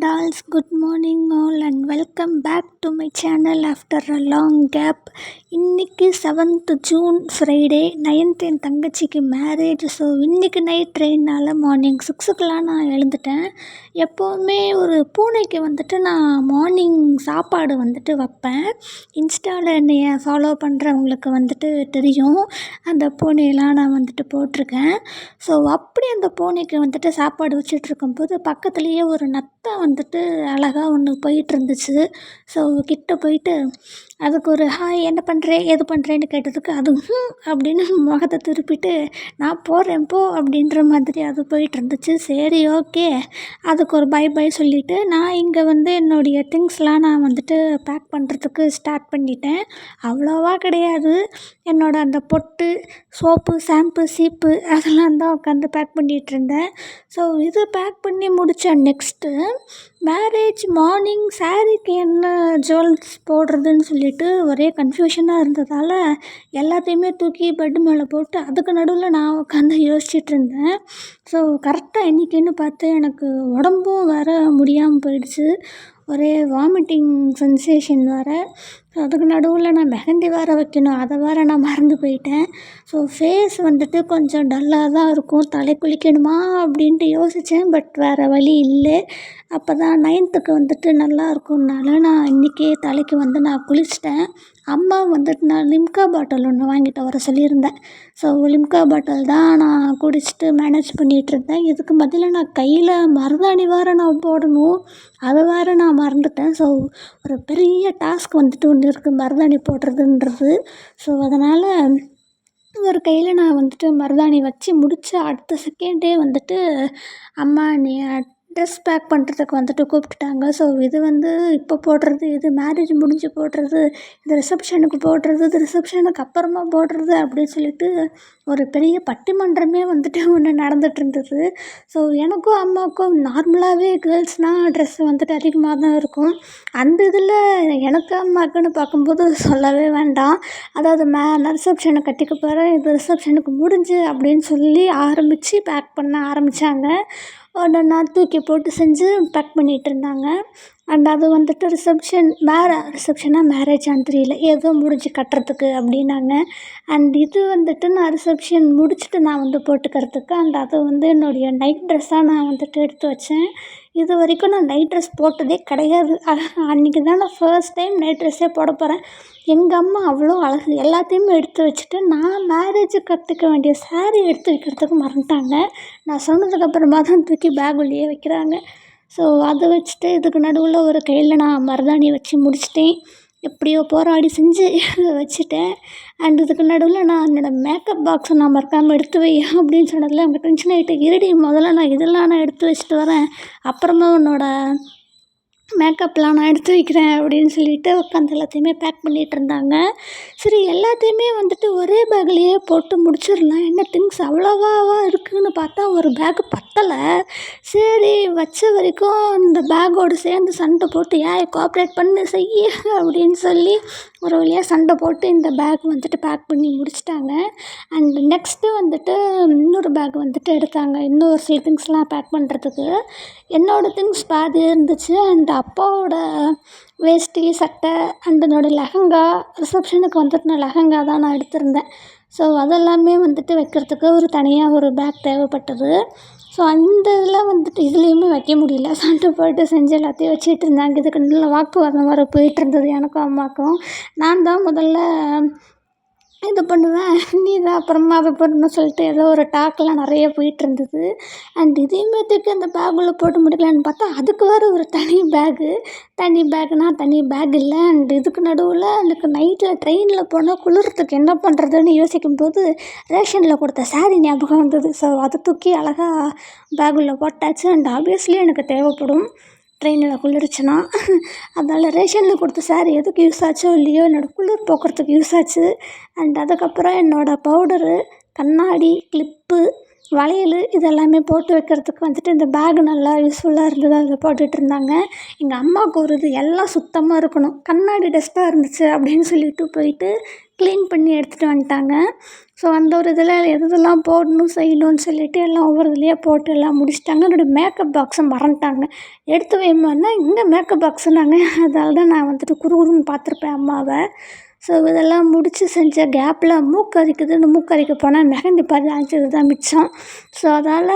dolls, good morning all and welcome back to my channel after a long gap. இன்னைக்கு 7th June Friday 9th என் தங்கச்சிக்கு marriage. So இன்றைக்கி night ட்ரெயினால் morning 6 நான் எழுந்துட்டேன். எப்போவுமே ஒரு பூனைக்கு நான் மார்னிங் சாப்பாடு வைப்பேன். இன்ஸ்டாவில் என்னைய ஃபாலோ பண்ணுறவங்களுக்கு தெரியும். அந்த பூனையெல்லாம் நான் போட்டிருக்கேன். ஸோ அப்படி அந்த பூனைக்கு சாப்பாடு வச்சிட்ருக்கும்போது பக்கத்துலேயே ஒரு நத்தை அழகாக ஒன்று போயிட்டுருந்துச்சு. ஸோ கிட்ட போயிட்டு அதுக்கு ஒரு ஹாய், என்ன பண்ணுறேன் எது பண்ணுறேன்னு கேட்டதுக்கு அது அப்படின்னு முகத்தை திருப்பிட்டு நான் போகிறேன் போ அப்படின்ற மாதிரி அது போயிட்டுருந்துச்சு. சரி ஓகே, அதுக்கு ஒரு பை பை சொல்லிவிட்டு நான் இங்கே என்னுடைய திங்ஸ்லாம் நான் பேக் பண்ணுறதுக்கு ஸ்டார்ட் பண்ணிட்டேன். அவ்வளோவா கிடையாது, என்னோடய அந்த பொட்டு, சோப்பு, ஷாம்பு, சீப்பு அதெல்லாம் தான் உட்காந்து பேக் பண்ணிகிட்ருந்தேன். ஸோ இது பேக் பண்ணி முடித்த நெக்ஸ்ட்டு மேரேஜ் மார்னிங் சாரீக்கு என்ன ஜுவல்ஸ் போடுறதுன்னு சொல்லிட்டு ஒரே கன்ஃபியூஷனாக இருந்ததால் எல்லாத்தையுமே தூக்கி பெட்டு மேலே போட்டு அதுக்கு நடுவில் நான் உட்காந்து யோசிச்சுட்டு இருந்தேன். ஸோ கரெக்டாக என்றைக்குன்னு பார்த்து எனக்கு உடம்பும் வேறு முடியாமல் போயிடுச்சு. ஒரே வாமிட்டிங் சென்சேஷன் வேறு. ஸோ அதுக்கு நடுவில் நான் மெஹந்தி வேறு வைக்கணும், அதை வேறு நான் மறந்து போயிட்டேன். ஸோ ஃபேஸ் கொஞ்சம் டல்லாக தான் இருக்கும். தலை குளிக்கணுமா அப்படின்ட்டு யோசித்தேன், பட் வேறு வழி இல்லை. அப்போ தான் 9th நல்லா இருக்கும்னால நான் இன்றைக்கே தலைக்கு நான் குளிச்சிட்டேன். அம்மா நான் லிம்கா பாட்டில் ஒன்று வாங்கிட்டு வர சொல்லியிருந்தேன். ஸோ லிம்கா பாட்டில் தான் நான் குடிச்சிட்டு மேனேஜ் பண்ணிகிட்ருந்தேன். இதுக்கு பதிலாக நான் கையில் மருதாணி வேறு நான் போடணும், அதை வேறு நான் மறந்துட்டேன். ஸோ ஒரு பெரிய டாஸ்க் ஒன்று இருக்குது மருதாணி போடுறதுன்றது. ஸோ அதனால் ஒரு கையில் நான் மருதாணி வச்சு முடித்த அடுத்த செகண்டே அம்மா நீ ட்ரெஸ் பேக் பண்ணுறதுக்கு கூப்பிட்டுட்டாங்க. ஸோ இது இப்போ போடுறது, இது மேரேஜ் முடிஞ்சு போடுறது, இது ரிசப்ஷனுக்கு போடுறது, இது ரிசப்ஷனுக்கு அப்புறமா போடுறது அப்படின்னு சொல்லிட்டு ஒரு பெரிய பட்டிமன்றமே ஒன்று நடந்துகிட்டு இருந்தது. ஸோ எனக்கும் அம்மாவுக்கும் நார்மலாகவே கேர்ள்ஸ்னால் ட்ரெஸ் அதிகமாக தான் இருக்கும். அந்த இதில் எனக்கு அம்மாவுக்குன்னு பார்க்கும்போது சொல்லவே வேண்டாம். அதாவது நான் ரிசப்ஷனை கட்டிக்க போகிறேன், இது ரிசப்ஷனுக்கு முடிஞ்சு அப்படின்னு சொல்லி ஆரம்பித்து பேக் பண்ண ஆரம்பித்தாங்க. ஒன்று தூக்கி போட்டு செஞ்சு பேக் பண்ணிகிட்டு இருந்தாங்க. அண்ட் அது ரிசப்ஷனாக மேரேஜான்னு தெரியல, ஏதோ முடிஞ்சு கட்டுறதுக்கு அப்படின்னாங்க. அண்ட் இது நான் ரிசப்ஷன் முடிச்சுட்டு நான் போட்டுக்கிறதுக்கு அண்ட் அது என்னுடைய நைட் ட்ரெஸ்ஸாக நான் எடுத்து வச்சேன். இது வரைக்கும் நான் நைட் ட்ரெஸ் போட்டதே கிடையாது. அன்றைக்கி தான் நான் ஃபர்ஸ்ட் டைம் நைட் ட்ரெஸ்ஸே போட போகிறேன். எங்கள் அம்மா அவ்வளோ அழகு எல்லாத்தையுமே எடுத்து வச்சுட்டு நான் மேரேஜுக்கு கற்றுக்க வேண்டிய ஸாரீ எடுத்து வைக்கிறதுக்கு மறந்துட்டாங்க. நான் சொன்னதுக்கப்புறமா தான் தூக்கி பேக்குள்ளேயே வைக்கிறாங்க. ஸோ அதை வச்சுட்டு இதுக்கு நடுவில் ஒரு கையில் நான் மருதாணி வச்சு முடிச்சிட்டேன். எப்படியோ போராடி செஞ்சு வச்சுட்டேன். அண்ட் இதுக்கு நடுவில் நான் என்னோடய மேக்கப் பாக்ஸை நான் மறக்காமல் எடுத்து வை அப்படின்னு சொன்னதில் அவங்க டென்ஷன் ஆகிட்டு, இருடி முதல்ல நான் இதெல்லாம் நான் எடுத்து வச்சுட்டு வரேன், அப்புறமா உன்னோட மேக்கப்லாம் நான் எடுத்து வைக்கிறேன் அப்படின்னு சொல்லிட்டு உட்காந்து எல்லாத்தையுமே பேக் பண்ணிகிட்டு இருந்தாங்க. சரி எல்லாத்தையுமே ஒரே பேக்லேயே போட்டு முடிச்சிடலாம், என்ன திங்ஸ் அவ்வளோவாவா இருக்குதுன்னு பார்த்தா ஒரு பேக்கு பத்தலை. சரி வச்ச வரைக்கும் இந்த பேக்கோடு சேர்ந்து சண்டை போட்டு ஏன் கோஆப்ரேட் பண்ணு செய்ய அப்படின்னு சொல்லி ஒரு வழியாக சண்டை போட்டு இந்த பேக் பேக் பண்ணி முடிச்சிட்டாங்க. அண்ட் நெக்ஸ்ட்டு இன்னொரு பேக் எடுத்தாங்க, இன்னொரு சில திங்ஸ்லாம் பேக் பண்ணுறதுக்கு. என்னோடய திங்ஸ் பாதி இருந்துச்சு. அண்ட் அப்பாவோட வேஷ்டி, சட்டை அண்ட் என்னோடய லெஹங்கா, ரிசப்ஷனுக்கு நான் லெஹங்கா தான் நான் எடுத்திருந்தேன். ஸோ அதெல்லாமே வைக்கிறதுக்கு ஒரு தனியாக ஒரு பேக் தேவைப்பட்டது. ஸோ அந்த இதில் இதுலேயுமே வைக்க முடியல, சண்டை போட்டு செஞ்சு எல்லாத்தையும் வச்சுட்டு இருந்தாங்க. இதுக்கு நல்ல வாக்குவாதம் வர போயிட்டுருந்தது எனக்கும் அம்மாவுக்கும். நான் தான் முதல்ல இது பண்ணுவேன், நீ தான் அப்புறமா அதை பண்ணணும்னு சொல்லிட்டு ஏதோ ஒரு டாக்கெலாம் நிறைய போயிட்டுருந்தது. அண்ட் இதையுமே தூக்கி அந்த பேக்குள்ளே போட்டு முடிக்கலான்னு பார்த்தா அதுக்கு வேறு ஒரு தனி பேக்குனால் தனி பேக் இல்லை. அண்ட் இதுக்கு நடுவில் எனக்கு நைட்டில் ட்ரெயினில் போனால் குளிர்றதுக்கு என்ன பண்ணுறதுன்னு யோசிக்கும்போது ரேஷனில் கொடுத்த ஸாரீ ஞாபகம் வந்தது. ஸோ அதை தூக்கி அழகாக பேக்குள்ளே போட்டாச்சு. அண்ட் ஆப்வியஸ்லி எனக்கு தேவைப்படும் ட்ரெயினில் குளிர்ச்சுன்னா. அதனால் ரேஷனில் கொடுத்த ஸாரீ எதுக்கு யூஸ் ஆச்சோ இல்லையோ என்னோடய குளிர் போக்குறதுக்கு யூஸ் ஆச்சு. அண்ட் அதுக்கப்புறம் என்னோடய பவுடரு, கண்ணாடி, கிளிப்பு, வளையல் இதெல்லாமே போட்டு வைக்கிறதுக்கு இந்த பேக் நல்லா யூஸ்ஃபுல்லாக இருந்தது. அதில் போட்டுட்ருந்தாங்க. எங்கள் அம்மாவுக்கு ஒரு இது எல்லாம் சுத்தமாக இருக்கணும், கண்ணாடி டஸ்ட்டாக இருந்துச்சு அப்படின்னு சொல்லிட்டு போயிட்டு க்ளீன் பண்ணி எடுத்துகிட்டு வந்துட்டாங்க. ஸோ அந்த ஒரு இதில் எதெல்லாம் போடணும் செய்யணும்னு சொல்லிவிட்டு எல்லாம் ஒவ்வொரு இதுலேயே போட்டு எல்லாம் முடிச்சிட்டாங்க. என்னோடய மேக்கப் பாக்ஸை மறந்துட்டாங்க. எடுத்து வைமான்னா இங்கே மேக்கப் பாக்ஸுன்னாங்க. அதால் தான் நான் வந்துட்டு குறுகுறுன்னு பார்த்துருப்பேன் அம்மாவை. ஸோ இதெல்லாம் முடித்து செஞ்ச கேப்பில் மூக்கரிக்குதுன்னு மூக்கரிக்க போனால் மெஹந்தி பாதி தான் மிச்சம். ஸோ அதால்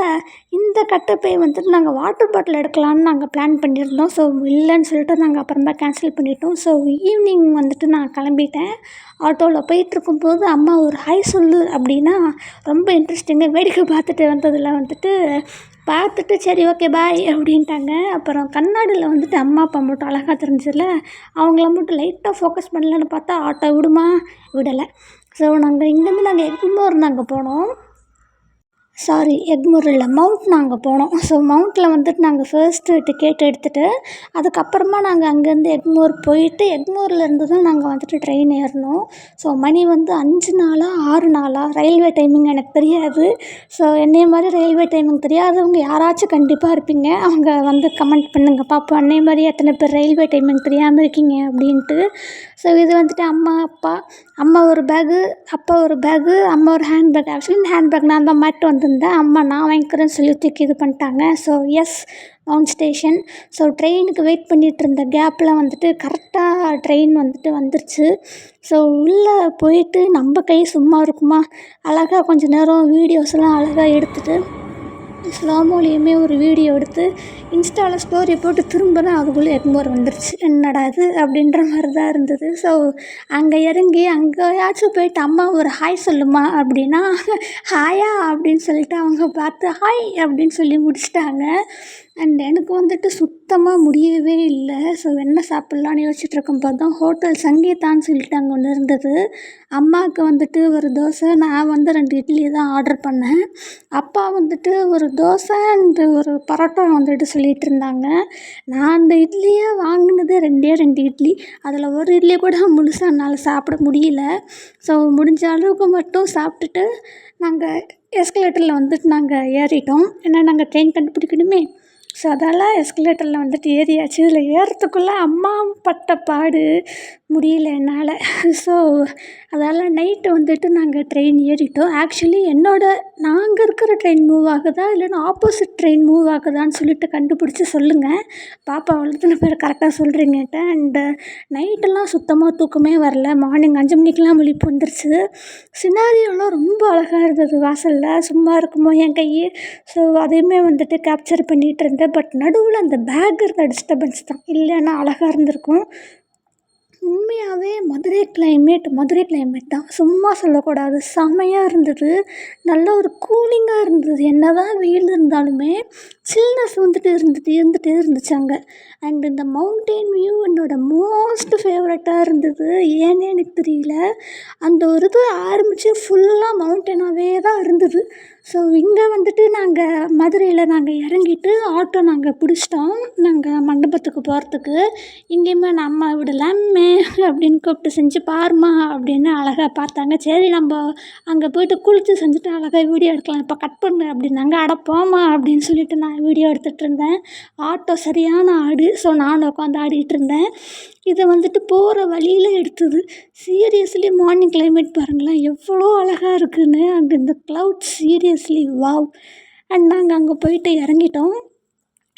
இந்த கட்டப்பை வந்துட்டு நாங்கள் வாட்டர் பாட்டில் எடுக்கலான்னு நாங்கள் பிளான் பண்ணியிருந்தோம். ஸோ இல்லைன்னு சொல்லிட்டு நாங்கள் அப்புறம் தான் கேன்சல் பண்ணிட்டோம். ஸோ ஈவினிங் வந்துட்டு நான் கிளம்பிட்டேன். ஆட்டோவில் போயிட்டுருக்கும்போது அம்மா ஒரு ஹாய் சொல்லு அப்படின்னா ரொம்ப இன்ட்ரெஸ்டிங்காக வேடிக்கை பார்த்துட்டு வந்ததில் வந்துட்டு பார்த்துட்டு சரி ஓகே பாய் அப்படின்ட்டாங்க. அப்புறம் கண்ணாடியில் வந்துட்டு அம்மா அப்பா மட்டும் அழகாக தெரிஞ்சதில்ல, அவங்கள மட்டும் லைட்டாக ஃபோக்கஸ் பண்ணலான்னு பார்த்தா ஆட்டோ விடுமா விடலை. ஸோ இங்கேருந்து எக்மோர் நாங்கள் போனோம். எக்மோர் இல்லை, மவுண்ட் நாங்கள் போனோம். ஸோ மவுண்ட்டில் வந்துட்டு நாங்கள் ஃபர்ஸ்ட்டு டிக்கெட் எடுத்துகிட்டு அதுக்கப்புறமா நாங்கள் அங்கேருந்து எக்மோர் போயிட்டு எக்மோர்லேருந்து தான் நாங்கள் வந்துட்டு ட்ரெயின் ஏறினோம். ஸோ மணி வந்து 5 நாளா 6 நாளா ரயில்வே டைமிங் எனக்கு தெரியாது. ஸோ என்னைய மாதிரி ரயில்வே டைமிங் தெரியாதவங்க யாராச்சும் கண்டிப்பாக இருப்பீங்க. அவங்க வந்து கமெண்ட் பண்ணுங்கள் பார்ப்போம், என்னைய மாதிரி எத்தனை பேர் ரயில்வே டைமிங் தெரியாமல் இருக்கீங்க அப்படின்ட்டு. ஸோ இது வந்துட்டு அம்மா ஒரு பேகு, அப்பா ஒரு பேகு, அம்மா ஒரு ஹேண்ட்பேக். ஆக்சுவலி ஹேண்ட்பேக் நான் தான் மாட்டு வந்திருந்தேன். அம்மா நான் வாங்கிக்கிறேன்னு சொல்லி தூக்கி இது பண்ணிட்டாங்க. So mount station. ஸோ ட்ரெயினுக்கு வெயிட் பண்ணிகிட்டு இருந்த கேப்பில் வந்துட்டு கரெக்டாக ட்ரெயின் வந்துட்டு வந்துருச்சு. ஸோ உள்ளே போயிட்டு நம்ம கை சும்மா இருக்குமா, அழகாக கொஞ்சம் நேரம் வீடியோஸ்லாம் அழகாக எடுத்துகிட்டு ஸ்லோமோலேயுமே ஒரு வீடியோ எடுத்து இன்ஸ்டாவில் ஸ்டோரி போட்டு திரும்பினா அதுக்குள்ளே எக்மோர் வந்துருச்சு. என்னடா இது அப்படின்ற மாதிரி தான் இருந்தது. ஸோ அங்கே இறங்கி அங்கேயாச்சும் போயிட்டு அம்மா ஒரு ஹாய் சொல்லுமா அப்படின்னா ஹாயா அப்படின்னு சொல்லிட்டு அவங்க பார்த்து ஹாய் அப்படின்னு சொல்லி முடிச்சிட்டாங்க. அண்ட் எனக்கு வந்துட்டு சுத்தமாக முடியவே இல்லை. ஸோ என்ன சாப்பிட்லான்னு யோசிச்சுட்ருக்கும்போது தான் ஹோட்டல் சங்கீதான்னு சொல்லிட்டு அங்கே ஒன்று இருந்தது. அம்மாவுக்கு வந்துட்டு ஒரு தோசை, நான் வந்து 2 இட்லி தான் ஆர்டர் பண்ணேன். அப்பா வந்துட்டு ஒரு தோசை அண்டு ஒரு பரோட்டா வந்துட்டு சொல்லிகிட்டு இருந்தாங்க. நான் அந்த இட்லியை வாங்கினது 2 இட்லி. அதில் ஒரு இட்லி கூட முழுசாக என்னால் சாப்பிட முடியல. ஸோ முடிஞ்ச அளவுக்கு மட்டும் சாப்பிட்டுட்டு நாங்கள் எஸ்கலேட்டரில் வந்துட்டு நாங்கள் ஏறிட்டோம். ஏன்னா நாங்கள் ட்ரெயின் கண்டுபிடிக்கணுமே. ஸோ அதால் எஸ்கலேட்டரில் வந்துட்டு ஏறியாச்சு. இதில் ஏறுறதுக்குள்ளே அம்மா பட்ட பாடு முடியல என்னால். ஸோ அதால் நைட்டு வந்துட்டு நாங்கள் ட்ரெயின் ஏறிட்டோம். ஆக்சுவலி நாங்கள் இருக்கிற ட்ரெயின் மூவ் ஆகுதா இல்லைன்னா ஆப்போசிட் ட்ரெயின் மூவ் ஆகுதான்னு சொல்லிட்டு கண்டுபிடிச்சி சொல்லுங்கள். பாப்பா எத்தனை பேர் கரெக்டாக சொல்கிறீங்கன்ட்டு. அண்டு நைட்டெல்லாம் சுத்தமாக தூக்கமே வரல. மார்னிங் 5 மணிக்கெலாம் முழிப்பு வந்துருச்சு. சினாரியோலாம் ரொம்ப அழகாக இருந்தது. வாசலில் சும்மா இருக்குமோ என் கை. ஸோ அதையுமே வந்துட்டு கேப்சர் பண்ணிகிட்டு இருந்தேன். பட் நடுவில் அந்த பேக் இருந்த டிஸ்டர்பன்ஸ் தான், இல்லைன்னா அழகாக இருந்திருக்கும். உண்மையாகவே மதுரை கிளைமேட் தான், சும்மா சொல்லக்கூடாது. செமையாக இருந்தது. நல்ல ஒரு கூலிங்காக இருந்தது. என்ன தான் வெயில் இருந்தாலுமே சில்னஸ் வந்துட்டு இருந்துகிட்டே இருந்துச்சு அங்கே. அண்ட் இந்த மவுண்டெயின் வியூ என்னோடய மோஸ்ட் ஃபேவரட்டாக இருந்தது. ஏன்னே எனக்கு தெரியல. அந்த ஒரு இது ஆரம்பித்து ஃபுல்லாக மவுண்டெனாகவே தான் இருந்தது. ஸோ இங்கே வந்துட்டு மதுரையில் நாங்கள் இறங்கிட்டு ஆட்டோ நாங்கள் பிடிச்சிட்டோம் நாங்கள் மண்டபத்துக்கு போகிறதுக்கு. இங்கேயுமே நம்ம விடலாமே அப்படின்னு கூப்பிட்டு செஞ்சு பாருமா அப்படின்னு அழகாக பார்த்தாங்க. சரி நம்ம அங்கே போய்ட்டு குளித்து செஞ்சுட்டு அழகாக வீடியோ எடுக்கலாம், இப்போ கட் பண்ணு அப்படின்னாங்க. அட போமா அப்படின்னு சொல்லிட்டு நான் வீடியோ எடுத்துகிட்டு இருந்தேன். ஆட்டோ சரியான ஆடு. ஸோ நானும் உட்காந்து ஆடிட்டு இருந்தேன். இதை வந்துட்டு போகிற வழியில் எடுத்தது. சீரியஸ்லி மார்னிங் கிளைமேட் பாருங்களேன் எவ்வளோ அழகாக இருக்குதுன்னு. அண்ட் இந்த க்ளவுட் சீரியஸ்லி வாவ். அண்ட் நாங்கள் அங்கே போயிட்டு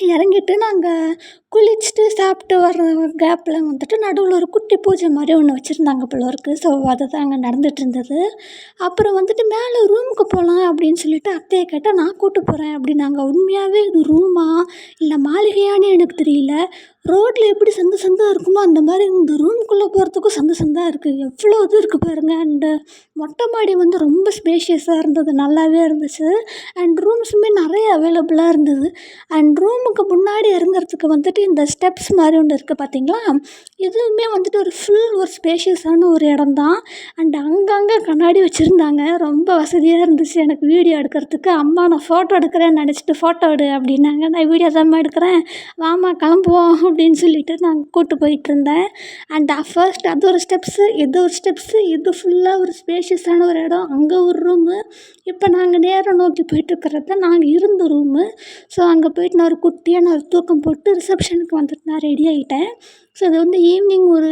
இறங்கிட்டு நாங்கள் குளிச்சுட்டு சாப்பிட்டு வர்ற கேப்பில் வந்துட்டு நடுவில் ஒரு குட்டி பூஜை மாதிரி ஒன்று வச்சுருந்தாங்க போல இருக்குது. ஸோ அது தான் அங்கே நடந்துகிட்டு இருந்தது. அப்புறம் வந்துட்டு மேலே ரூமுக்கு போகலாம் அப்படின்னு சொல்லிட்டு அத்தையை கேட்டால் நான் கூப்பிட்டு போகிறேன் அப்படின்னாங்க. உண்மையாகவே இது ரூமா இல்லை மாளிகையானே எனக்கு தெரியல. ரோட்டில் எப்படி சந்தாக இருக்குமோ அந்த மாதிரி இந்த ரூமுக்குள்ளே போகிறதுக்கும் சந்தாக இருக்குது. எவ்வளோ இது இருக்குது பாருங்கள். அண்டு மொட்டை மாடி வந்து ரொம்ப ஸ்பேஷியஸாக இருந்தது, நல்லாவே இருந்துச்சு. அண்ட் ரூம்ஸுமே நிறைய அவைலபிளாக இருந்தது. அண்ட் ரூமுக்கு முன்னாடி இறங்குறதுக்கு வந்துட்டு இந்த ஸ்டெப்ஸ் மாதிரி ஒன்று இருக்குது பார்த்தீங்களா, இதுவுமே வந்துட்டு ஒரு ஸ்பேஷியஸான ஒரு இடம் தான். அண்ட் அங்கங்கே கண்ணாடி வச்சுருந்தாங்க. ரொம்ப வசதியாக இருந்துச்சு எனக்கு வீடியோ எடுக்கிறதுக்கு. அம்மா நான் ஃபோட்டோ எடுக்கிறேன்னு நினச்சிட்டு ஃபோட்டோ எடு அப்படின்னாங்க. நான் வீடியோ தான் எடுக்கிறேன், வாமா கிளம்புவோம் அப்படின்னு சொல்லிட்டு நான் கூப்பிட்டு போயிட்டுருந்தேன். அண்ட் ஃபர்ஸ்ட் அது ஒரு ஸ்டெப்ஸு, இது ஃபுல்லாக ஒரு ஸ்பேஷியஸான ஒரு இடம். அங்கே ஒரு ரூமு. இப்போ நாங்கள் நேரம் நோக்கி போயிட்டுருக்கிறது தான் நாங்கள் இருந்த ரூமு. ஸோ அங்கே போயிட்டு நான் ஒரு தூக்கம் போட்டு ரிசப்ஷனுக்கு வந்துட்டு நான் ரெடி ஆகிட்டேன். ஸோ அது வந்து ஈவினிங் ஒரு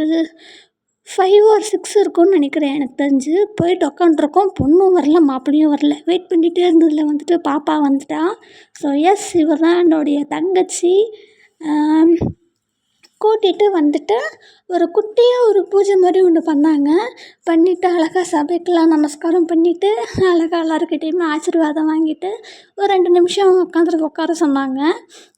5 ஆர் 6 இருக்கும்னு நினைக்கிறேன் எனக்கு தெரிஞ்சு. போயிட்டு உக்காந்துருக்கோம். பொண்ணும் வரல, மாப்பிள்ளையும் வரல. வெயிட் பண்ணிகிட்டே இருந்ததில் வந்துட்டு பாப்பா வந்துட்டா. ஸோ எஸ், இவர் தான் என்னுடைய தங்கச்சி. கூட்டிகிட்டு வந்துட்டு ஒரு குட்டியாக ஒரு பூஜை மாதிரி ஒன்று பண்ணாங்க. பண்ணிவிட்டு அழகாக சபைக்கெலாம் நமஸ்காரம் பண்ணிவிட்டு அழகாக எல்லாருக்கிட்டேயுமே ஆசீர்வாதம் வாங்கிட்டு ஒரு 2 நிமிஷம் உட்கார சொன்னாங்க.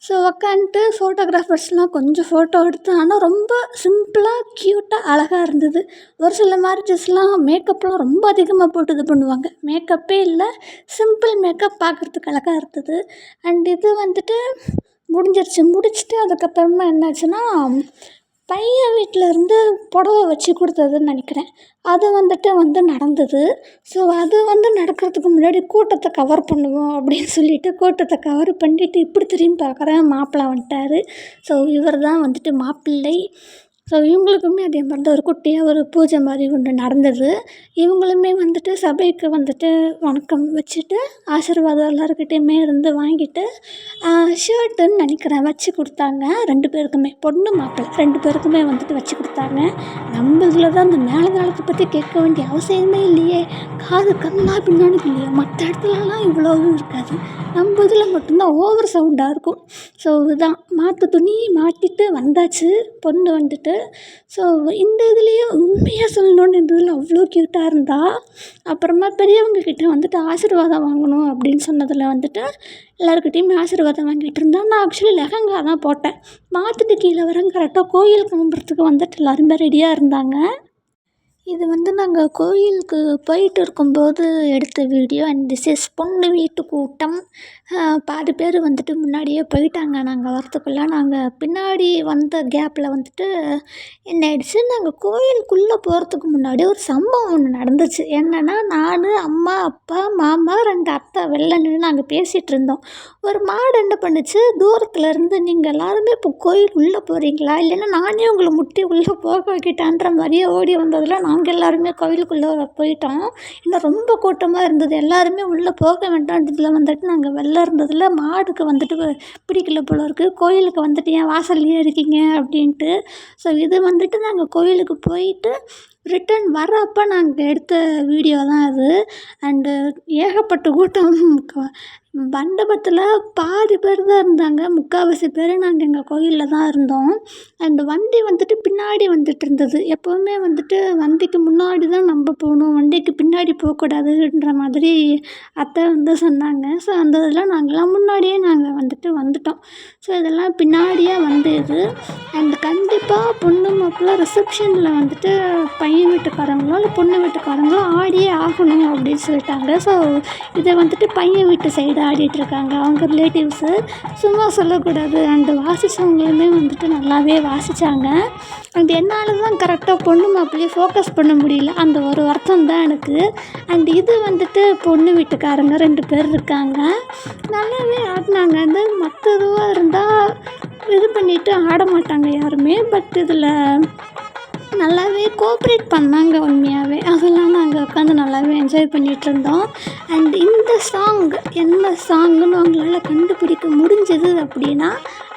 ஸோ உக்காந்துட்டு ஃபோட்டோகிராஃபர்ஸ்லாம் கொஞ்சம் ஃபோட்டோ எடுத்து, ஆனால் ரொம்ப சிம்பிளாக க்யூட்டாக அழகாக இருந்தது. ஒரு சில மேரேஜஸ்லாம் மேக்கப்லாம் ரொம்ப அதிகமாக போட்டு இது பண்ணுவாங்க. மேக்கப்பே இல்லை, சிம்பிள் மேக்கப் பார்க்குறதுக்கு அழகாக இருந்தது. அண்ட் இது வந்துட்டு முடிஞ்சிருச்சு. முடிச்சுட்டு அதுக்கப்புறமா என்னாச்சுன்னா, பையன் வீட்டிலேருந்து புடவ வச்சு கொடுத்ததுன்னு நினைக்கிறேன். அது வந்துட்டு நடந்தது. ஸோ அது நடக்கிறதுக்கு முன்னாடி கூட்டத்தை கவர் பண்ணுவோம் அப்படின்னு சொல்லிட்டு கூட்டத்தை கவர் பண்ணிவிட்டு இப்படி திரும்பி பார்க்குறேன், மாப்பிள்ளை வந்துட்டார். ஸோ இவர் தான் வந்துட்டு மாப்பிள்ளை. ஸோ இவங்களுக்குமே அதே மாதிரி தான் ஒரு குட்டியாக ஒரு பூஜை மாதிரி ஒன்று நடந்தது. இவங்களுமே வந்துட்டு சபைக்கு வந்துட்டு வணக்கம் வச்சுட்டு ஆசீர்வாதம் எல்லாருக்கிட்டேயுமே இருந்து வாங்கிட்டு ஷர்ட்டுன்னு நினைக்கிறேன் வச்சு கொடுத்தாங்க. 2 பேருக்குமே, பொண்ணு மாப்பிள்ளை 2 பேருக்குமே வந்துட்டு வச்சு கொடுத்தாங்க. நம்ம இதில் தான் அந்த மேலதாளத்தை பற்றி கேட்க வேண்டிய அவசியமே இல்லையே. காது கண்ணா பின்னாடி இல்லையா, மற்ற இடத்துலலாம் இவ்வளோவும் இருக்காது. நம்ம இதில் மட்டும்தான் ஓவர் சவுண்டாக இருக்கும். ஸோ இதுதான் மாற்று துணி மாட்டிட்டு வந்தாச்சு, பொண்ணு வந்துட்டு. ஸோ இந்த இதுலேயே உண்மையாக சொல்லணுன்னு இந்த இதில் அவ்வளோ க்யூட்டாக இருந்தா. அப்புறமா பெரியவங்கக்கிட்ட வந்துட்டு ஆசீர்வாதம் வாங்கணும் அப்படின்னு சொன்னதில் வந்துட்டு எல்லாருக்கிட்டேயுமே ஆசீர்வாதம் வாங்கிட்டு இருந்தேன். நான் ஆக்சுவலி லெஹங்கா தான் போட்டேன். மாற்றிட்டு கீழே வரேன். கரெக்டாக கோயில் கிளம்புறதுக்கு வந்துட்டு எல்லாருமே ரெடியாக இருந்தாங்க. இது நாங்கள் கோயிலுக்கு போயிட்டு இருக்கும்போது எடுத்த வீடியோ. அண்ட் திஸ் இஸ் பொண்ணு வீட்டு கூட்டம். பாதி பேர் வந்துட்டு முன்னாடியே போயிட்டாங்க. நாங்கள் வரத்துக்குள்ளே நாங்கள் பின்னாடி வந்த கேப்பில் வந்துட்டு என்ன ஆயிடுச்சு, நாங்கள் கோயிலுக்குள்ளே போகிறதுக்கு முன்னாடி ஒரு சம்பவம் ஒன்று நடந்துச்சு. என்னென்னா, நான், அம்மா, அப்பா, மாமா, 2 அத்தை வெளில நின்று நாங்கள் பேசிகிட்டு இருந்தோம். ஒரு மாடு என்ன பண்ணுச்சு, தூரத்தில் இருந்து நீங்கள் எல்லாருமே இப்போ கோயில் உள்ளே போகிறீங்களா, இல்லைன்னா நானே உங்களை முட்டி உள்ளே போக வைக்கிட்டான்ற மாதிரியே ஓடி வந்ததில் நாங்கள் எல்லாருமே கோயிலுக்குள்ளே போயிட்டோம். இன்னும் ரொம்ப கூட்டமாக இருந்தது. எல்லாருமே உள்ளே போக வேண்டான்றதில் வந்துட்டு நாங்கள் வெளில இருந்ததில் மாடுக்கு வந்துட்டு பிடிக்கல போல இருக்குது. கோயிலுக்கு வந்துட்டு ஏன் வாசல்லையே இருக்கீங்க அப்படின்ட்டு. ஸோ இது வந்துட்டு நாங்கள் கோயிலுக்கு போயிட்டு ரிட்டன் வரப்போ நாங்கள் எடுத்த வீடியோ தான் அது. அண்டு ஏகப்பட்ட கூட்டம். மண்டபத்தில் பாதி பேர் தான் இருந்தாங்க. 3/4 பேர் நாங்கள் எங்கள் கோயிலில் தான் இருந்தோம். அண்டு வண்டி வந்துட்டு பின்னாடி வந்துட்டு இருந்தது. எப்போவுமே வந்துட்டு வண்டிக்கு முன்னாடி தான் நம்ம போகணும், வண்டிக்கு பின்னாடி போகக்கூடாதுன்ற மாதிரி அத்தை சொன்னாங்க. ஸோ அந்த இதெல்லாம் நாங்கள்லாம் முன்னாடியே நாங்கள் வந்துட்டோம். ஸோ இதெல்லாம் பின்னாடியே இது. அண்டு கண்டிப்பாக பொண்ணு மாப்பிள்ளை ரிசப்ஷனில் வந்துட்டு பையன் வீட்டுக்காரங்களோ இல்லை பொண்ணு வீட்டுக்காரங்களோ ஆடியே ஆகணும் அப்படின்னு சொல்லிட்டாங்க. ஸோ இதை வந்துட்டு பையன் வீட்டு சைடு ஆடிட்டுருக்காங்க அவங்க ரிலேட்டிவ்ஸு. சும்மா சொல்லக்கூடாது. அண்டு வாசித்தவங்களுமே வந்துட்டு நல்லாவே வாசித்தாங்க. அண்ட் என்னால் தான் கரெக்டாக பொண்ணு மாப்பிள்ளையை ஃபோக்கஸ் பண்ண முடியல. அந்த ஒரு வருத்தம் தான் எனக்கு. அண்ட் இது வந்துட்டு பொண்ணு வீட்டுக்காரங்க 2 பேர் இருக்காங்க. நல்லாவே ஆடினாங்க. அந்த மற்ற இதுவாக இருந்தால் இது பண்ணிவிட்டு ஆட மாட்டாங்க யாருமே. பட் இதில் நல்லாவே கோஆப்ரேட் பண்ணாங்க உண்மையாகவே. அதெல்லாம் நாங்கள் உட்காந்து நல்லாவே என்ஜாய் பண்ணிகிட்ருந்தோம். அண்ட் இந்த சாங் என்ன சாங்குன்னு உங்களால் கண்டுபிடிக்க முடிஞ்சது அப்படின்னா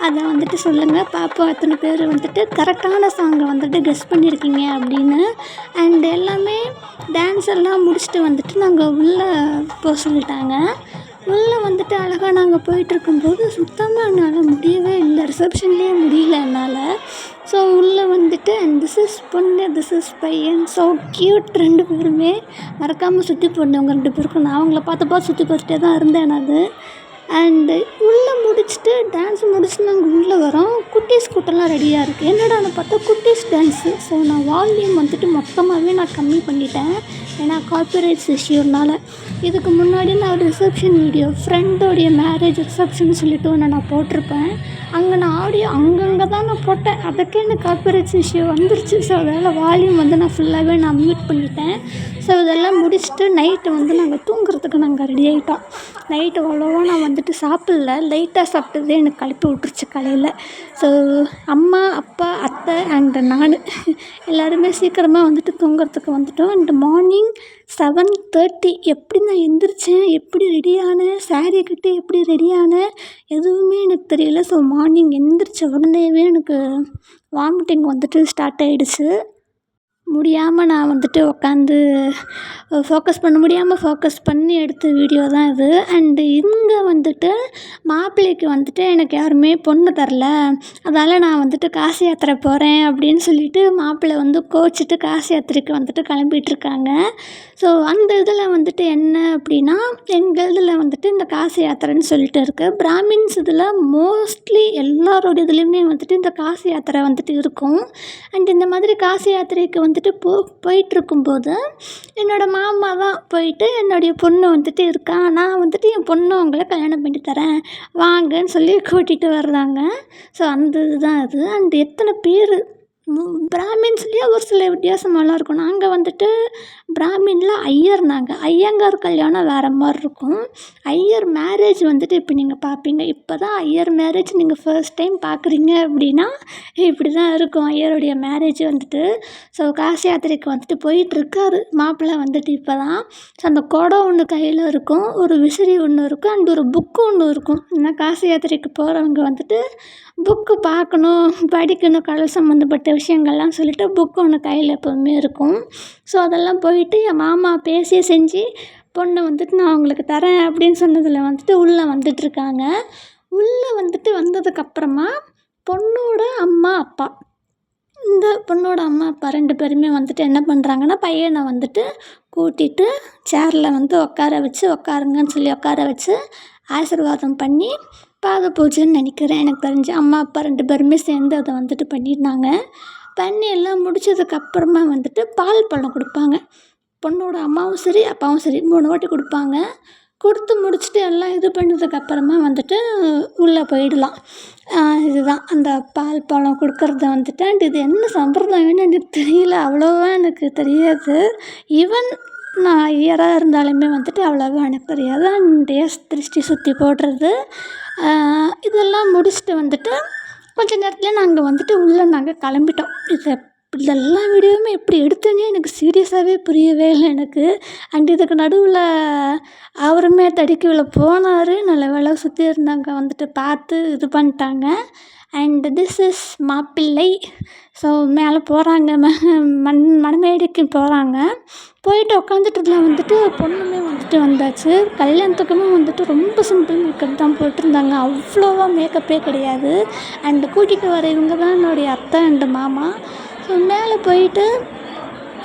அதை வந்துட்டு சொல்லுங்கள். பாப்பா அத்தனை பேர் வந்துட்டு கரெக்டான சாங்கை வந்துட்டு கெஸ் பண்ணியிருக்கீங்க அப்படின்னு. அண்ட் எல்லாமே டான்ஸ் எல்லாம் முடிச்சுட்டு வந்துட்டு நாங்கள் உள்ளே போக சொல்லிட்டாங்க. உள்ளே வந்துட்டு அழகாக நாங்கள் போயிட்டுருக்கும்போது சுத்தமாக என்னால் முடியவே இல்லை. ரிசப்ஷன்லேயே முடியல என்னால். ஸோ உள்ளே வந்துட்டு அண்ட் திஸ் இஸ் பொண்ணு, திஸ் இஸ் பையன். ஸோ க்யூட் 2 பேருமே. மறக்காமல் சுற்றி போடணும் உங்கள் 2 பேருக்கும். நான் அவங்கள பார்த்து சுற்றி பார்த்துட்டே தான் இருந்தேன் நான். அண்டு உள்ளே முடிச்சுட்டு டான்ஸ் முடிச்சுட்டு நாங்கள் உள்ளே வரோம். குட்டீஸ் கூட்டம்லாம் ரெடியாக இருக்குது. என்னடான்னு பார்த்தா குட்டீஸ் டான்ஸு. ஸோ நான் வால்யூம் வந்துட்டு மொத்தமாகவே நான் கம்மி பண்ணிட்டேன். ஏன்னா காப்பிரைட்ஸ் இஷ்யூனால. இதுக்கு முன்னாடி நான் ஒரு ரிசப்ஷன் வீடியோ, ஃப்ரெண்டோடைய மேரேஜ் ரிசப்ஷன் சொல்லிட்டு ஒன்று நான் போட்டிருப்பேன். அங்கே நான் ஆடியோ அங்கங்கே தான் நான் போட்டேன். அதுக்கே எனக்கு காப்பிரைட்ஸ் இஷ்யூ வந்துருச்சு. ஸோ அதனால் வால்யூம் நான் ஃபுல்லாகவே நான் மியூட் பண்ணிட்டேன். ஸோ இதெல்லாம் முடிச்சுட்டு நைட்டு நாங்கள் தூங்குறதுக்கு நாங்கள் ரெடி ஆகிட்டோம். நைட்டு அவ்வளோவா நான் வந்துட்டு சாப்பிடல. லைட்டாக சாப்பிட்டதே எனக்கு கழுப்பி விட்டுருச்சு காலையில். ஸோ அம்மா, அப்பா, அத்தை அண்டு நான் எல்லாருமே சீக்கிரமாக வந்துட்டு தூங்குறதுக்கு வந்துட்டோம். அண்டு மார்னிங் 7:30 எப்படி நான் எந்திரிச்சேன், எப்படி ரெடி ஆனேன், சாரீ கட்டி எப்படி ரெடி ஆனேன் எதுவுமே எனக்கு தெரியல. ஸோ மார்னிங் எந்திரிச்ச உடனேவே எனக்கு வாமிட்டிங் வந்துட்டு ஸ்டார்ட் ஆகிடுச்சு. முடியாமல் நான் வந்துட்டு உட்காந்து ஃபோக்கஸ் பண்ண முடியாமல் ஃபோக்கஸ் பண்ணி எடுத்த வீடியோ தான் இது. அண்டு இங்கே வந்துட்டு மாப்பிள்ளைக்கு வந்துட்டு எனக்கு யாருமே பொண்ணு தரல, அதால் நான் வந்துட்டு காசி யாத்திரை போகிறேன் அப்படின்னு சொல்லிட்டு மாப்பிள்ளை வந்து கோச்சிட்டு காசி யாத்திரைக்கு வந்துட்டு கிளம்பிகிட்ருக்காங்க. ஸோ அந்த இதில் வந்துட்டு என்ன அப்படின்னா, எங்கள் இதில் வந்துட்டு இந்த காசி யாத்திரைன்னு சொல்லிட்டு இருக்குது. பிராமின்ஸ் இதில் மோஸ்ட்லி எல்லாரோட இதுலேயுமே வந்துட்டு இந்த காசி யாத்திரை வந்துட்டு இருக்கும். அண்ட் இந்த மாதிரி காசி யாத்திரைக்கு வந்துட்டு போயிட்டுருக்கும்போது என்னோடய மாமா தான் போயிட்டு என்னுடைய பொண்ணு வந்துட்டு இருக்கா, நான் வந்துட்டு என் பொண்ணு அவங்கள கல்யாணம் பண்ணி தரேன் வாங்கன்னு சொல்லி கூட்டிகிட்டு வர்றாங்க. ஸோ அந்த இதுதான் அது. அண்ட் எத்தனை பேர் பிராமின்ஸ்லேயே ஒரு சில வித்தியாசமெல்லாம் இருக்கும். நாங்கள் வந்துட்டு பிராமினில் ஐயர், நாங்கள் ஐயங்கார் கல்யாணம் வேறு மாதிரி இருக்கும். ஐயர் மேரேஜ் வந்துட்டு இப்போ நீங்கள் பார்ப்பீங்க. இப்போ தான் ஐயர் மேரேஜ் நீங்கள் ஃபர்ஸ்ட் டைம் பார்க்குறீங்க அப்படின்னா இப்படி தான் இருக்கும் ஐயருடைய மேரேஜ் வந்துட்டு. ஸோ காசி யாத்திரைக்கு வந்துட்டு போயிட்டுருக்காரு மாப்பிள்ளை வந்துட்டு இப்போ தான். ஸோ அந்த குடம் ஒன்று கையில் இருக்கும், ஒரு விசிறி ஒன்று இருக்கும், அண்ட் ஒரு புக்கு ஒன்று இருக்கும். ஏன்னா காசி யாத்திரைக்கு போகிறவங்க வந்துட்டு புக்கு பார்க்கணும், படிக்கணும், கடல் சம்மந்தப்பட்ட விஷயங்கள்லாம் சொல்லிட்டு புக்கு ஒன்று கையில் எப்போவுமே இருக்கும். ஸோ அதெல்லாம் போயிட்டு என் மாமா பேசி செஞ்சு பொண்ணை வந்துட்டு நான் அவங்களுக்கு தரேன் அப்படின்னு சொன்னதில் வந்துட்டு உள்ளே வந்துட்டுருக்காங்க. உள்ளே வந்துட்டு வந்ததுக்கப்புறமா பொண்ணோட அம்மா அப்பா, இந்த பொண்ணோட அம்மா அப்பா 2 பேருமே வந்துட்டு என்ன பண்ணுறாங்கன்னா, பையனை வந்துட்டு கூட்டிகிட்டு சேரில் வந்து உட்காருங்கன்னு சொல்லி உட்கார வச்சு ஆசீர்வாதம் பண்ணி பாத பூஜைன்னு நினைக்கிறேன். எனக்கு தெரிஞ்சு அம்மா அப்பா 2 பேருமே சேர்ந்து அதை வந்துட்டு பண்ணியிருந்தாங்க. பண்ணி எல்லாம் முடித்ததுக்கப்புறமா வந்துட்டு பால் பழம் கொடுப்பாங்க. பொண்ணோட அம்மாவும் சரி அப்பாவும் சரி 3 வாட்டி கொடுப்பாங்க. கொடுத்து முடிச்சுட்டு எல்லாம் இது பண்ணதுக்கப்புறமா வந்துட்டு உள்ளே போயிடலாம். இதுதான் அந்த பால் பழம் கொடுக்கறது வந்துட்டு. அண்ட் இது என்ன சம்பிரதாயம்னு எனக்கு தெரியல, அவ்வளோவா எனக்கு தெரியாது. ஈவன் நான் ஐயராக இருந்தாலுமே வந்துட்டு அவ்வளோவா எனக்கு தெரியாது. அண்ட் திருஷ்டி சுற்றி போடுறது இதெல்லாம் முடிச்சுட்டு வந்துட்டு கொஞ்ச நேரத்தில் நாங்கள் வந்துட்டு உள்ளே கிளம்பிட்டோம். இதெல்லாம் வீடியோவுமே எப்படி எடுத்தோன்னே எனக்கு சீரியஸாகவே புரியவே இல்லை எனக்கு. அண்ட் இதுக்கு நடுவில் அவருமே தடிக்கவில்லை போனார், நல்ல வேலை சுற்றி இருந்தாங்க வந்துட்டு பார்த்து இது பண்ணிட்டாங்க. அண்ட் திஸ் இஸ் மாப்பிள்ளை. ஸோ மேலே போகிறாங்க, மணமேடைக்கு போகிறாங்க. போயிட்டு உட்காந்துட்டுல வந்துட்டு பொண்ணுமே வந்துட்டு வந்தாச்சு. கல்யாணத்துக்குமே வந்துட்டு ரொம்ப சிம்பிள் மேக்கப் தான் போட்டிருந்தாங்க, அவ்வளோவா மேக்கப்பே கிடையாது. அண்டு கூட்டிகிட்டு வர இவங்க தான் என்னுடைய அத்தை அண்டு மாமா. ஸோ மேலே போயிட்டு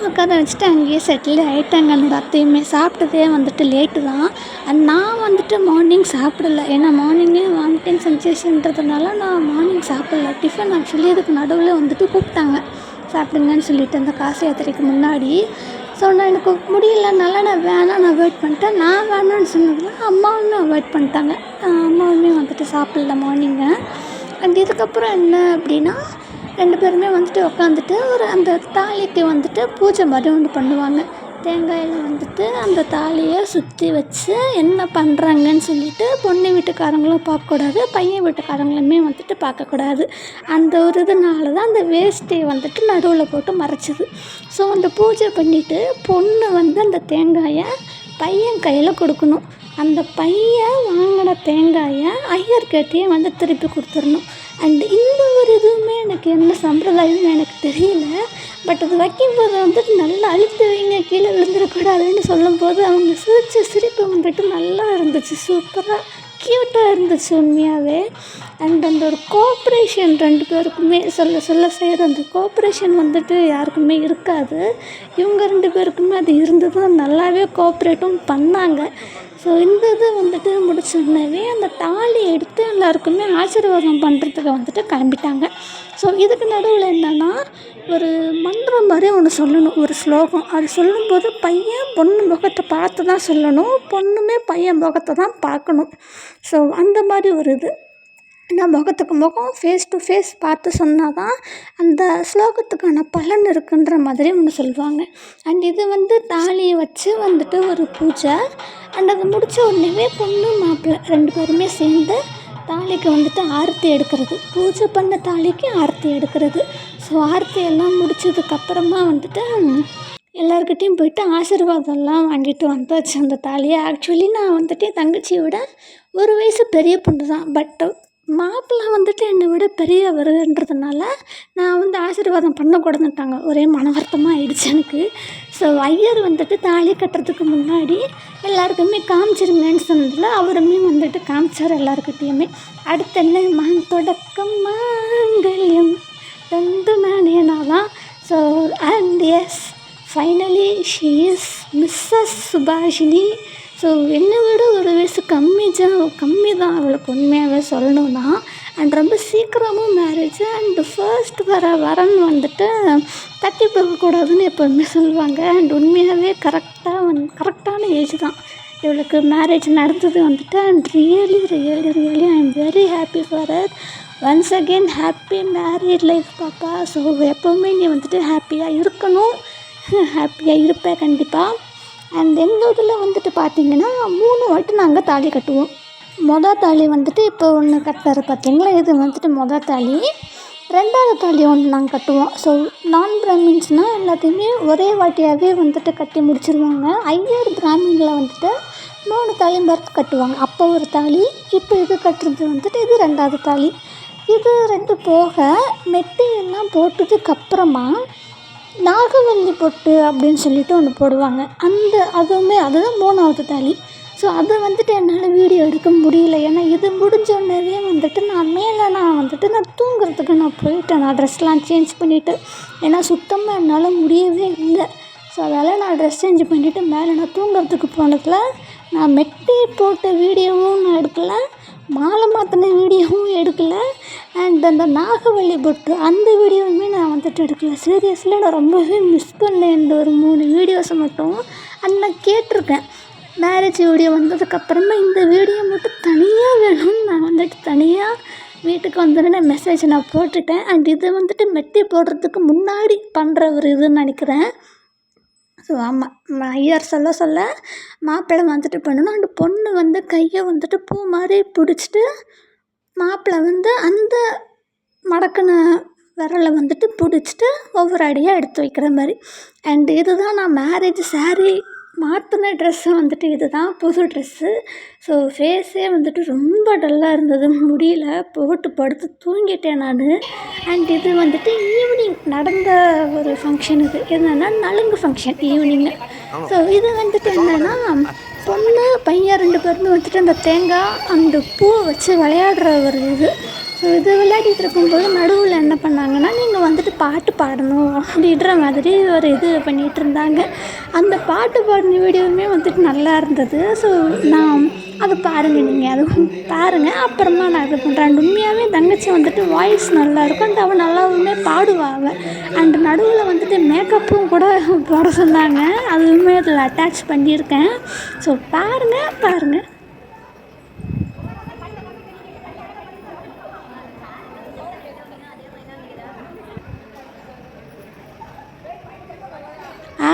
உட்கார வச்சுட்டு அங்கேயே செட்டில் ஆகிட்டாங்க. என்னோடய அத்தையுமே சாப்பிட்டதே வந்துட்டு லேட்டு தான். அண்ட் நான் வந்துட்டு மார்னிங் சாப்பிடல, ஏன்னா மார்னிங்கே வாமிட்டிங் சென்சேஷன்றதுனால நான் மார்னிங் சாப்பிடல. டிஃபன் ஆக்சுவலி அதுக்கு நடுவில் வந்துட்டு கூப்பிட்டாங்க சாப்பிடுங்கன்னு சொல்லிட்டு அந்த காசி யாத்திரைக்கு முன்னாடி. ஸோ நான் எனக்கு முடியலனால நான் அவாய்ட் பண்ணிட்டேன். நான் வேணான்னு சொன்னதில் அம்மாவுமே அவாய்ட் பண்ணிட்டாங்க. அம்மாவுமே வந்துட்டு சாப்பிடல மார்னிங்கு. அண்ட் இதுக்கப்புறம் என்ன அப்படின்னா 2 பேருமே வந்துட்டு உட்காந்துட்டு அந்த தாலிக்கு வந்துட்டு பூஜை மாதிரி ஒன்று பண்ணுவாங்க. தேங்காயில் வந்துட்டு அந்த தாலியை சுற்றி வச்சு என்ன பண்ணுறாங்கன்னு சொல்லிட்டு பொண்ணு வீட்டுக்காரங்களும் பார்க்கக்கூடாது, பையன் வீட்டுக்காரங்களுமே வந்துட்டு பார்க்கக்கூடாது. அந்த ஒரு இதனால தான் அந்த வேஷ்டியை வந்துட்டு நடுவில் போட்டு மறைச்சிது. ஸோ அந்த பூஜை பண்ணிவிட்டு பொண்ணு வந்து அந்த தேங்காயை பையன் கையில் கொடுக்கணும். அந்த பையன் வாங்கின தேங்காயை ஐயர்கிட்டயே வந்து திருப்பி கொடுத்துடணும். அண்ட் இந்த ஒரு இதுவுமே எனக்கு என்ன சம்பிரதாயம்னு எனக்கு தெரியல. பட் அது வைக்கும்போது வந்துட்டு நல்லா அழுத்து வைங்க, கீழே விழுந்துடக்கூடாதுன்னு சொல்லும்போது அவங்க சிரித்த சிரிப்பு வந்துட்டு நல்லா இருந்துச்சு, சூப்பராக க்யூட்டாக இருந்துச்சு உண்மையாகவே. அண்ட் அந்த ஒரு கோஆப்ரேஷன் 2 பேருக்குமே சொல்ல செய்கிற அந்த கோஆப்ரேஷன் வந்துட்டு யாருக்குமே இருக்காது. இவங்க 2 பேருக்குமே அது இருந்து தான் நல்லாவே கோஆப்ரேட்டும் பண்ணாங்க. ஸோ இந்த இது வந்துட்டு முடிச்சோடனே அந்த தாலி எடுத்து எல்லாருக்குமே ஆசீர்வாதம் பண்ணுறதுக்கு வந்துட்டு கிளம்பிட்டாங்க. ஸோ இதுக்கு நடுவில் என்னென்னா ஒரு மந்திரம் மாதிரி ஒன்று சொல்லணும், ஒரு ஸ்லோகம். அது சொல்லும்போது பையன் பொண்ணு முகத்தை பார்த்து தான் சொல்லணும், பொண்ணுமே பையன் முகத்தை தான் பார்க்கணும். ஸோ அந்த மாதிரி ஒரு இது. ஏன்னா முகத்துக்கு முகம் ஃபேஸ் டு ஃபேஸ் பார்த்து சொன்னால் தான் அந்த ஸ்லோகத்துக்கான பலன் இருக்குன்ற மாதிரி ஒன்று சொல்லுவாங்க. அண்ட் இது வந்து தாலியை வச்சு வந்துட்டு ஒரு பூஜை. அண்ட் அது முடித்த உடனே பொண்ணு மாப்பிள்ளை 2 பேருமே சேர்ந்து தாலிக்கு வந்துட்டு ஆரத்தி எடுக்கிறது, பூஜை பண்ண தாலிக்கு ஆரத்தி எடுக்கிறது. ஸோ ஆரத்தி எல்லாம் முடித்ததுக்கப்புறமா வந்துட்டு எல்லாருக்கிட்டையும் போயிட்டு ஆசீர்வாதம்லாம் வாங்கிட்டு வந்தாச்சு அந்த தாலியை. ஆக்சுவலி நான் வந்துட்டு என் தங்கச்சியை விட 1 வயசு பெரிய பொண்ணு தான். பட் மாப்பிள்ளை வந்துட்டு என்னை விட பெரியவருன்றதுனால நான் வந்து ஆசீர்வாதம் பண்ணக்கூடாதுன்ட்டாங்க. ஒரே மன வருத்தமாக ஆயிடுச்சு எனக்கு. ஸோ ஐயர் வந்துட்டு தாலி கட்டுறதுக்கு முன்னாடி எல்லாருக்குமே காமிச்சிருங்கன்னு சொன்னதில் அவருமே வந்துட்டு காமிச்சார் எல்லாருக்கிட்டேயுமே. அடுத்து என்ன தொடக்கம் மாங்கல்யம் தந்து நானேனாலாம். So and yes finally she is Mrs Subhashini. So என்னை விட ஒரு வயசு கம்மி தான் அவளுக்கு உண்மையாகவே சொல்லணும்னா. அண்ட் ரொம்ப சீக்கிரமும் மேரேஜ். அண்டு ஃபர்ஸ்ட் வரன் வந்துட்டு தட்டி போகக்கூடாதுன்னு எப்போதுமே சொல்லுவாங்க. அண்ட் உண்மையாகவே கரெக்டான ஏஜ் தான் இவளுக்கு மேரேஜ் நடந்தது வந்துட்டு. And really I am very happy for her. Once again happy married life பாப்பா. ஸோ எப்போவுமே நீ வந்துட்டு ஹாப்பியாக இருக்கணும். ஹாப்பியாக இருப்பேன் கண்டிப்பாக. அண்ட் எங்கள் இதில் வந்துட்டு பார்த்திங்கன்னா 3 வாட்டி நாங்கள் தாலி கட்டுவோம். தாலி வந்துட்டு இப்போ ஒன்று கட்டுறாரு பார்த்திங்களா, இது வந்துட்டு தாலி. 2வது தாலி ஒன்று நாங்கள் கட்டுவோம். ஸோ நான் பிராமின்ஸ்னால் எல்லாத்தையுமே ஒரே வாட்டியாகவே வந்துட்டு கட்டி முடிச்சிருவாங்க. ஐயர் பிராமினில் வந்துட்டு 3 தாலி பர்த் கட்டுவாங்க. அப்போ ஒரு தாலி, இப்போ இது கட்டுறது வந்துட்டு இது 2வது தாலி. இது 2 போக மெட்டி எல்லாம் போட்டதுக்கப்புறமா நாகவல்லி பொட்டு அப்படின்னு சொல்லிட்டு ஒன்று போடுவாங்க. அதுதான் 3வது தாலி. ஸோ அது வந்துட்டு என்னால் வீடியோ எடுக்க முடியல. ஏன்னா இது முடிஞ்சோடனே வந்துட்டு நான் தூங்குறதுக்கு போயிட்டேன். நான் ட்ரெஸ்லாம் சேஞ்ச் பண்ணிவிட்டு. ஏன்னா சுத்தமாக என்னால் முடியவே இல்லை. ஸோ அதனால் நான் ட்ரெஸ் சேஞ்ச் பண்ணிவிட்டு மேலே நான் தூங்குறதுக்கு போனதில் நான் மெட்டி போட்ட வீடியோவும் நான் எடுக்கலை, மாலை மாற்றின வீடியோவும் எடுக்கலை. அண்ட் அந்த நாகவல்லி பொட்டு அந்த வீடியோவுமே நான் வந்துட்டு எடுக்கலை. சீரியஸ்லி நான் ரொம்பவே மிஸ் பண்ணேன் இந்த ஒரு 3 வீடியோஸை மட்டும். அண்ட் நான் கேட்டிருக்கேன், மேரேஜ் வீடியோ வந்ததுக்கப்புறமா இந்த வீடியோ மட்டும் தனியாக வேணும்னு நான் வந்துட்டு தனியாக வீட்டுக்கு வந்துட்டு மெசேஜ் நான் போட்டுட்டேன். அண்ட் இது வந்துட்டு மெட்டி போடுறதுக்கு முன்னாடி பண்ணுற ஒரு இதுன்னு நினைக்கிறேன். ஸோ ஆமாம், ஐயர் சொல்ல மாப்பிள்ளை வந்துட்டு பண்ணணும். அண்டு பொண்ணு வந்து கையை வந்துட்டு பூ மாதிரி பிடிச்சிட்டு மாப்பிள்ளை வந்து அந்த மடக்கின விரலை வந்துட்டு பிடிச்சிட்டு ஒவ்வொரு அடியாக எடுத்து வைக்கிற மாதிரி. அண்டு இதுதான் நான் மேரேஜ் சாரீ மாற்றின ட்ரெஸ்ஸு வந்துட்டு இதுதான் புது ட்ரெஸ்ஸு. ஸோ ஃபேஸே வந்துட்டு ரொம்ப டல்லாக இருந்தது, முடியல, போட்டு படுத்து தூங்கிட்டேன் நான். அண்ட் இது வந்துட்டு ஈவினிங் நடந்த ஒரு ஃபங்க்ஷன். இது என்னென்னா நலுங்கு ஃபங்க்ஷன் ஈவினிங்கு. ஸோ இது வந்துட்டு என்னென்னா பொண்ணு பையன் 2 பேருமே வந்துட்டு அந்த தேங்காய் அந்த பூவை வச்சு விளையாடுற ஒரு இது. ஸோ இது விளையாடிட்டு இருக்கும்போது நடுவில் என்ன பண்ணாங்கன்னா, நீங்கள் வந்துட்டு பாட்டு பாடணும் அப்படின்ற மாதிரி ஒரு இது பண்ணிகிட்டு இருந்தாங்க. அந்த பாட்டு பாடின வீடியோவுமே வந்துட்டு நல்லா இருந்தது. ஸோ நான் அதை பாருங்கள், நீங்கள் அதுவும் பாருங்கள். அப்புறமா நான் இது பண்ணுறேன். உண்மையாகவே தங்கச்சி வந்துட்டு வாய்ஸ் நல்லாயிருக்கும். அண்ட் அவள் நல்லாவுமே பாடுவாள். அண்ட் நடுவில் வந்துட்டு மேக்கப்பும் கூட போட சொன்னாங்க. அதுவுமே அதில் அட்டாச் பண்ணியிருக்கேன். ஸோ பாருங்கள்.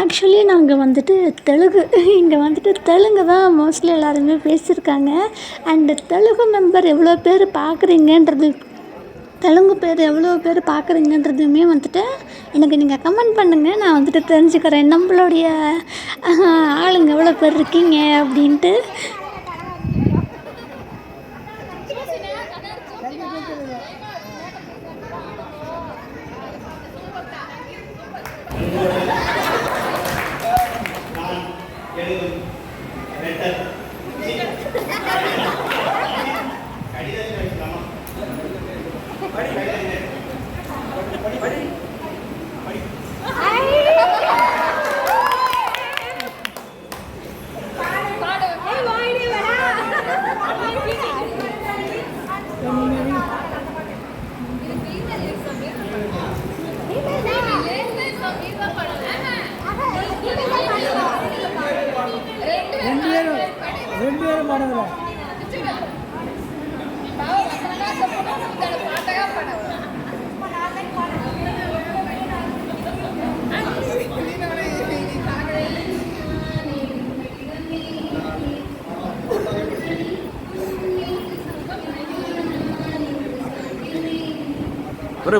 ஆக்சுவலி நாங்கள் வந்துட்டு இங்கே வந்துட்டு தெலுங்கு தான் மோஸ்ட்லி எல்லாருமே பேசியிருக்காங்க. அண்டு தெலுங்கு மெம்பர் எவ்வளோ பேர் பார்க்குறீங்கன்றது, தெலுங்கு பேர் எவ்வளோ பேர் பார்க்குறீங்கன்றதுமே வந்துட்டு எனக்கு நீங்கள் கமெண்ட் பண்ணுங்கள். நான் வந்துட்டு தெரிஞ்சுக்கிறேன் நம்மளுடைய ஆளுங்க எவ்வளோ பேர் இருக்கீங்க அப்படின்ட்டு.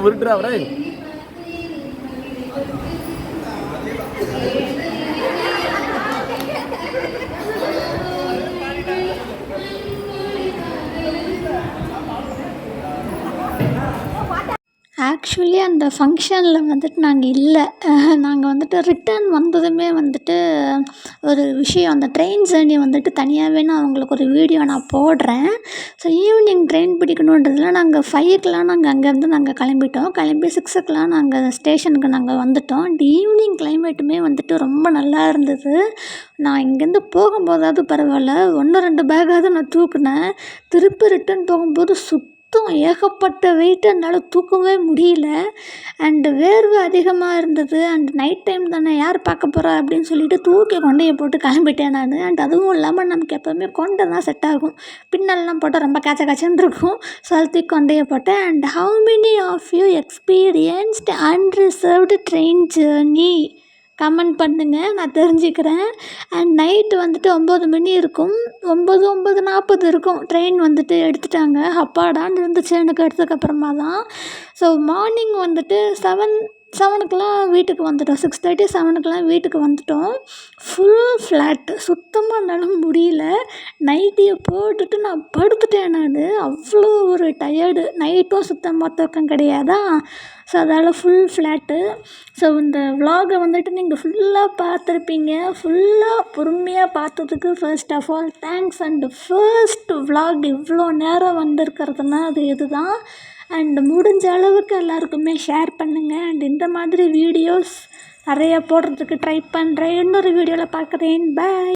உருட்டுறா அவரை. ஆக்சுவலி அந்த ஃபங்க்ஷனில் வந்துட்டு நாங்கள் இல்லை. நாங்கள் வந்துட்டு ரிட்டர்ன் வந்ததுமே வந்துட்டு ஒரு விஷயம், அந்த ட்ரெயின் ஜேர்னி வந்துட்டு தனியாகவே நான் உங்களுக்கு ஒரு வீடியோ நான் போடுறேன். ஸோ ஈவினிங் ட்ரெயின் பிடிக்கணுன்றதுல நாங்கள் 5க்குலாம் நாங்கள் அங்கேருந்து நாங்கள் கிளம்பிட்டோம். கிளம்பி 6க்குலாம் நாங்கள் ஸ்டேஷனுக்கு நாங்கள் வந்துட்டோம். அண்ட் ஈவினிங் கிளைமேட்டுமே வந்துட்டு ரொம்ப நல்லா இருந்தது. நான் இங்கேருந்து போகும்போதாவது பரவாயில்ல, 1, 2 பேக்காவது நான் தூக்குனேன். திருப்பி ரிட்டர்ன் போகும்போது ஏகப்பட்ட வெயிட் என்னால் தூக்கவே முடியல. அண்டு வேர்வை அதிகமாக இருந்தது. அண்ட் நைட் டைம் தானே, யார் பார்க்க போகிறா அப்படின்னு சொல்லிட்டு தூக்கி கொண்டையை போட்டு கிளம்பிட்டேன் நான். அண்ட் அதுவும் இல்லாமல் நமக்கு எப்போவுமே கொண்டை தான் செட் ஆகும். பின்னல்லாம் போட்டால் ரொம்ப காய்ச்சன்னு இருக்கும். ஸோ அது தூக்கி கொண்டையை போட்டேன். And how many of you experienced unreserved train journey? Comment பண்ணுங்கள், நான் தெரிஞ்சுக்கிறேன். அண்ட் நைட்டு வந்துட்டு 9 மணி இருக்கும், 9:40 இருக்கும். ட்ரெயின் வந்துட்டு எடுத்துட்டாங்க. அப்பாடான்னு இருந்துச்சு எனக்கு எடுத்ததுக்கப்புறமா தான். ஸோ மார்னிங் வந்துட்டு 7க்குலாம் வீட்டுக்கு வந்துட்டோம். 6:30, 7க்குலாம் வீட்டுக்கு வந்துட்டோம். ஃபுல் ஃப்ளாட்டு, சுத்தமாக என்னால் முடியல. நைட்டியை போட்டுட்டு நான் படுத்துட்டேன் நான். அவ்வளோ ஒரு டயர்டு. நைட்டும் சுத்தமாக தூக்கம் கிடையாதா. ஸோ அதால் ஃபுல் ஃப்ளாட்டு. ஸோ இந்த விலாகை வந்துட்டு நீங்கள் ஃபுல்லாக பார்த்துருப்பீங்க. ஃபுல்லாக பொறுமையாக பார்த்ததுக்கு first of all thanks. And first விலாக் இவ்வளோ நேரம் வந்திருக்கிறதுனா அது இதுதான். அண்ட் முடிஞ்ச அளவுக்கு எல்லாருக்குமே ஷேர் பண்ணுங்கள். அண்ட் இந்த மாதிரி வீடியோஸ் நிறையா போடுறதுக்கு ட்ரை பண்ணுறேன். இன்னொரு வீடியோவில் பார்க்குறேன். பாய்.